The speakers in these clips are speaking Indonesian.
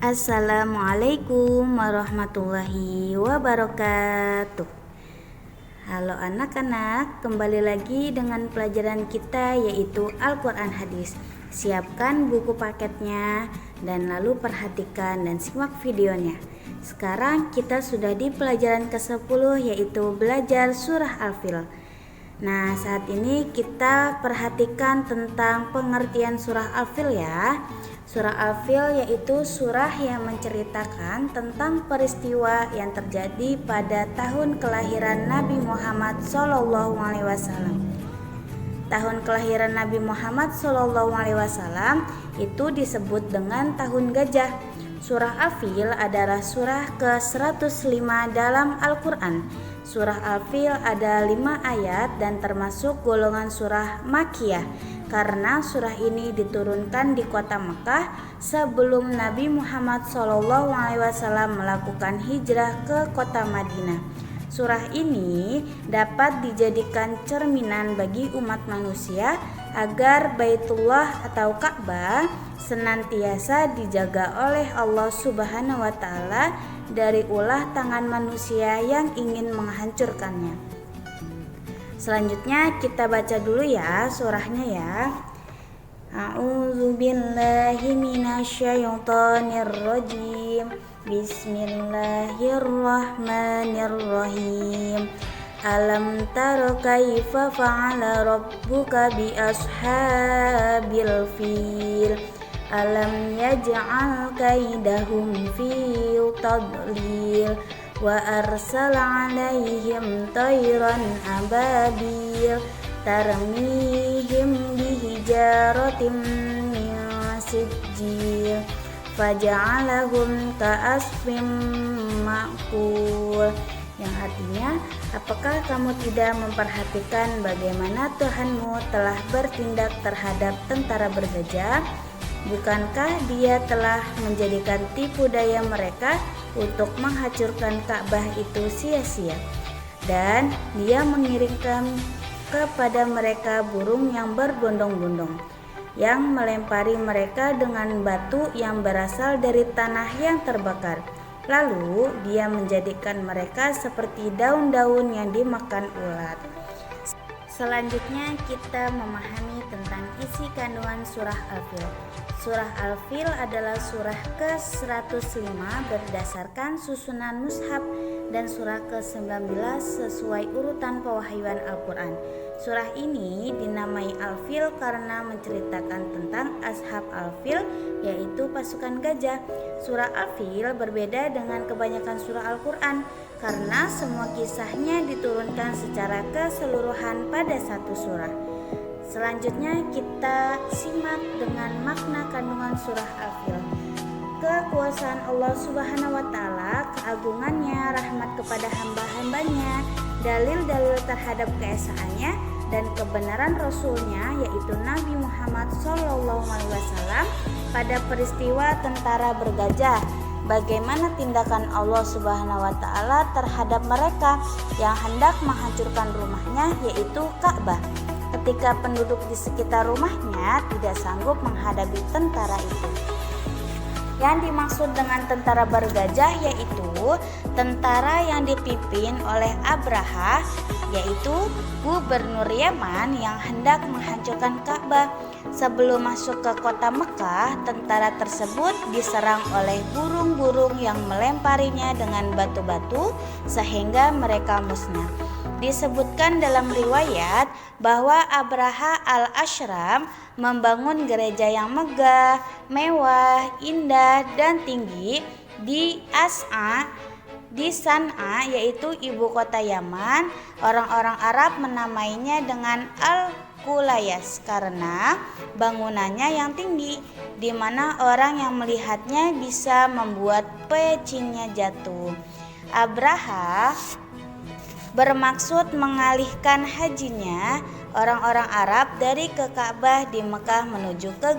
Assalamualaikum warahmatullahi wabarakatuh. Halo anak-anak, kembali lagi dengan pelajaran kita yaitu Al-Quran Hadis. Siapkan buku paketnya dan lalu perhatikan dan simak videonya. Sekarang kita sudah di pelajaran ke-10 yaitu belajar surah Al-Fil. Nah, saat ini kita perhatikan tentang pengertian surah Al-Fil ya. Surah Al-Fil yaitu surah yang menceritakan tentang peristiwa yang terjadi pada tahun kelahiran Nabi Muhammad SAW. Tahun kelahiran Nabi Muhammad SAW itu disebut dengan tahun gajah. Surah Al-Fil adalah surah ke-105 dalam Al-Quran. Surah Al-Fil ada 5 ayat dan termasuk golongan surah Makkiyah karena surah ini diturunkan di kota Mekah sebelum Nabi Muhammad SAW melakukan hijrah ke kota Madinah. Surah ini dapat dijadikan cerminan bagi umat manusia agar Baitullah atau Ka'bah senantiasa dijaga oleh Allah Subhanahu wa Ta'ala dari ulah tangan manusia yang ingin menghancurkannya. Selanjutnya kita baca dulu ya surahnya ya. A'udzubillahi minasyaitonirrajim. Bismillahirrahmanirrahim. Alam tara kaifa fa'ala rabbuka bi ashabil fil. Alam yaj'al kaidahum fi tadlil. Wa arsala alaihim tayran ababil tarmihim bihijaratim min sijil faja'alahum ka'asfim ma'kul, yang artinya, apakah kamu tidak memperhatikan bagaimana Tuhanmu telah bertindak terhadap tentara bergajah? Bukankah Dia telah menjadikan tipu daya mereka untuk menghancurkan Ka'bah itu sia-sia, dan Dia mengirimkan kepada mereka burung yang berbondong-bondong yang melempari mereka dengan batu yang berasal dari tanah yang terbakar. Lalu Dia menjadikan mereka seperti daun-daun yang dimakan ulat. Selanjutnya kita memahami tentang isi kandungan surah Al-Fil. Surah Al-Fil adalah surah ke-105 berdasarkan susunan mushaf dan surah ke-19 sesuai urutan pewahyuan Al-Quran. Surah ini dinamai Al-Fil karena menceritakan tentang ashab Al-Fil, yaitu pasukan gajah. Surah Al-Fil berbeda dengan kebanyakan surah Al-Quran karena semua kisahnya diturunkan secara keseluruhan pada satu surah. Selanjutnya kita simak dengan makna kandungan surah Al-Fil. Kekuasaan Allah Subhanahu wa Ta'ala, keagungannya, rahmat kepada hamba-hambanya, dalil-dalil terhadap keesaannya dan kebenaran Rasulnya yaitu Nabi Muhammad SAW pada peristiwa tentara bergajah. Bagaimana tindakan Allah Subhanahu wa Ta'ala terhadap mereka yang hendak menghancurkan rumahnya yaitu Ka'bah, ketika penduduk di sekitar rumahnya tidak sanggup menghadapi tentara itu. Yang dimaksud dengan tentara bergajah yaitu tentara yang dipimpin oleh Abraha, yaitu gubernur Yaman yang hendak menghancurkan Ka'bah. Sebelum masuk ke kota Mekah, tentara tersebut diserang oleh burung-burung yang melemparinya dengan batu-batu sehingga mereka musnah. Disebutkan dalam riwayat bahwa Abraha al-Ashram membangun gereja yang megah, mewah, indah, dan tinggi di San'a, yaitu ibu kota Yaman. Orang-orang Arab menamainya dengan Al-Qulayas karena bangunannya yang tinggi, di mana orang yang melihatnya bisa membuat pecinnya jatuh. Abraha bermaksud mengalihkan hajinya orang-orang Arab dari ke Ka'bah di Mekah menuju ke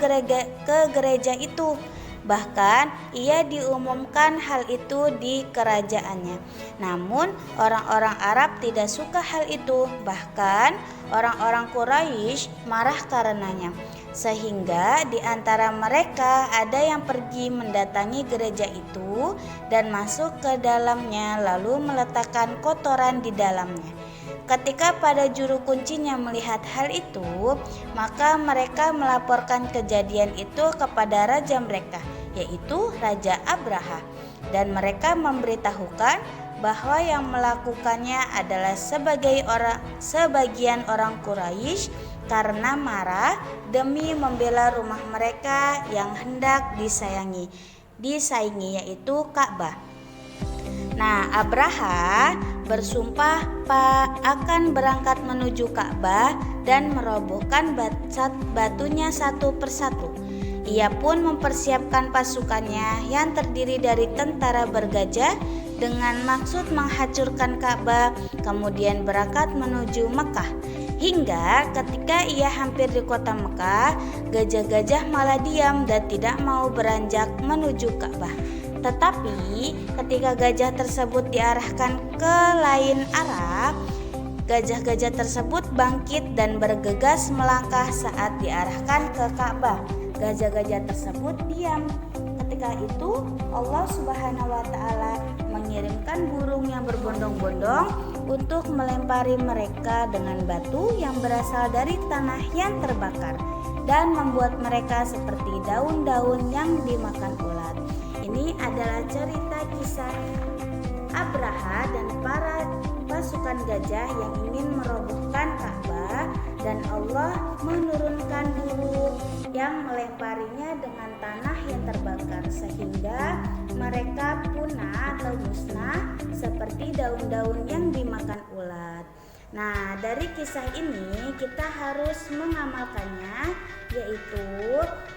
gereja itu. Bahkan ia diumumkan hal itu di kerajaannya. Namun orang-orang Arab tidak suka hal itu. Bahkan orang-orang Quraisy marah karenanya. Sehingga di antara mereka ada yang pergi mendatangi gereja itu dan masuk ke dalamnya lalu meletakkan kotoran di dalamnya. Ketika pada juru kuncinya melihat hal itu, maka mereka melaporkan kejadian itu kepada raja mereka, yaitu Raja Abraha. Dan mereka memberitahukan bahwa yang melakukannya adalah sebagian orang Quraisy karena marah demi membela rumah mereka yang hendak disaingi, yaitu Ka'bah. Nah, Abraha bersumpah akan berangkat menuju Ka'bah dan merobohkan batunya satu persatu. Ia pun mempersiapkan pasukannya yang terdiri dari tentara bergajah dengan maksud menghancurkan Ka'bah, kemudian berangkat menuju Mekah. Hingga ketika ia hampir di kota Mekah, gajah-gajah malah diam dan tidak mau beranjak menuju Ka'bah. Tetapi ketika gajah tersebut diarahkan ke lain arah, gajah-gajah tersebut bangkit dan bergegas melangkah saat diarahkan ke Ka'bah. Gajah-gajah tersebut diam. Ketika itu Allah Subhanahu wa taala mengirimkan burung yang berbondong-bondong untuk melempari mereka dengan batu yang berasal dari tanah yang terbakar dan membuat mereka seperti daun-daun yang dimakan ulat. Ini adalah cerita kisah Abraha dan para pasukan gajah yang ingin merobohkan Ka'bah, dan Allah menurunkan burung yang melemparinya dengan tanah yang terbakar sehingga mereka punah atau musnah seperti daun-daun yang dimakan ulat. Nah, dari kisah ini kita harus mengamalkannya, yaitu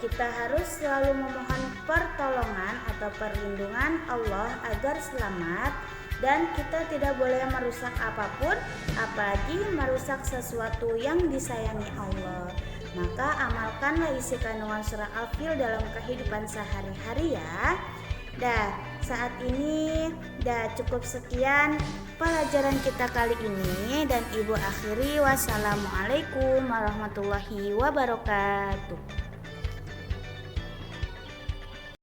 kita harus selalu memohon pertolongan atau perlindungan Allah agar selamat, dan kita tidak boleh merusak apapun, apalagi merusak sesuatu yang disayangi Allah. Maka amalkanlah isi kandungan surah Al-Fil dalam kehidupan sehari-hari ya. Saat ini cukup sekian pelajaran kita kali ini, dan Ibu akhiri wassalamualaikum warahmatullahi wabarakatuh.